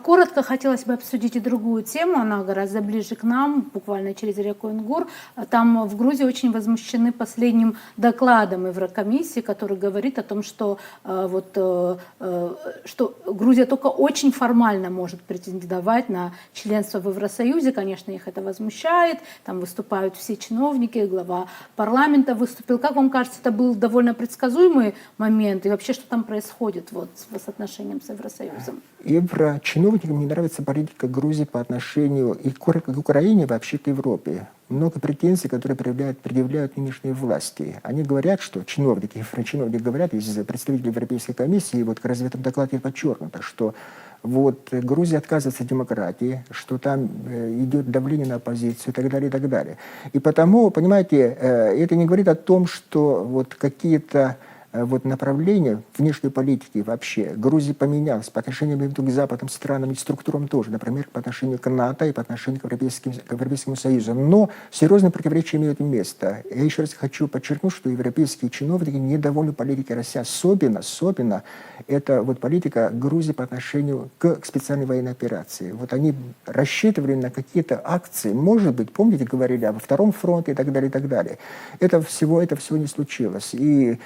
Коротко хотелось бы обсудить и другую тему, она гораздо ближе к нам, буквально через реку Ингур. Там в Грузии очень возмущены последним докладом Еврокомиссии, который говорит о том, что, что Грузия только очень формально может претендовать на членство в Евросоюзе. Конечно, их это возмущает, там выступают все чиновники, глава парламента выступил. Как вам кажется, это был довольно предсказуемый момент, и вообще, что там происходит с отношением с Евросоюзом? Чиновникам не нравится политика Грузии по отношению и к Украине, вообще к Европе. Много претензий, которые предъявляют нынешние власти. Они говорят, что чиновники говорят, из представителей Европейской комиссии, и вот как раз в этом докладе подчеркнуто, что вот Грузия отказывается от демократии, что там идет давление на оппозицию и так далее, и так далее. И потому, понимаете, это не говорит о том, что вот какие-то направление внешней политики вообще Грузии поменялось по отношению к западным странам и структурам тоже, например, по отношению к НАТО и по отношению к Европейскому Союзу. Но серьезные противоречия имеют место. Я еще раз хочу подчеркнуть, что европейские чиновники недовольны политикой России. Особенно это вот политика Грузии по отношению к специальной военной операции. Вот они рассчитывали на какие-то акции, может быть, помните, говорили о втором фронте и так далее, и так далее. Это всего не случилось. И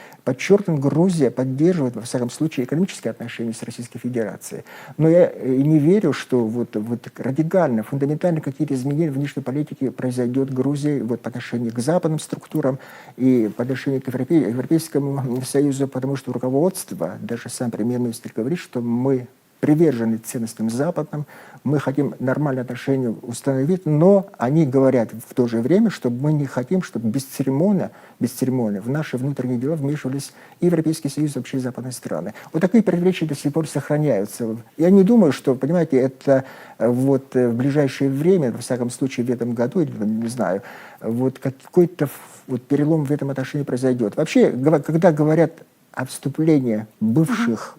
Грузия поддерживает, во всяком случае, экономические отношения с Российской Федерацией. Но я не верю, что вот радикально, фундаментально какие-то изменения в внешней политике произойдет в Грузии вот по отношению к западным структурам и по отношению к Европейскому Союзу, потому что руководство, даже сам премьер-министр говорит, что мы привержены ценностям западным, мы хотим нормальные отношения установить, но они говорят в то же время, что мы не хотим, чтобы бесцеремонно в наши внутренние дела вмешивались и Европейский Союз, и вообще западные страны. Вот такие противоречия до сих пор сохраняются. Я не думаю, что, понимаете, это вот в ближайшее время, во всяком случае в этом году, или не знаю, вот какой-то вот перелом в этом отношении произойдет. Вообще, когда говорят о вступлении бывших,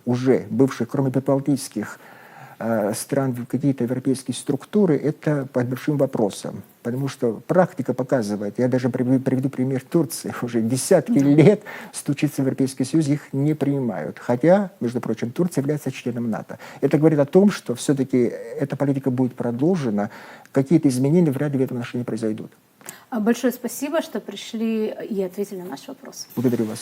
кроме прибалтийских стран, в какие-то европейские структуры, это под большим вопросом. Потому что практика показывает, я даже приведу пример Турции, уже десятки лет стучится в Европейский Союз, их не принимают. Хотя, между прочим, Турция является членом НАТО. Это говорит о том, что все-таки эта политика будет продолжена, какие-то изменения вряд ли в этом отношении произойдут. Большое спасибо, что пришли и ответили на наш вопрос. Благодарю вас.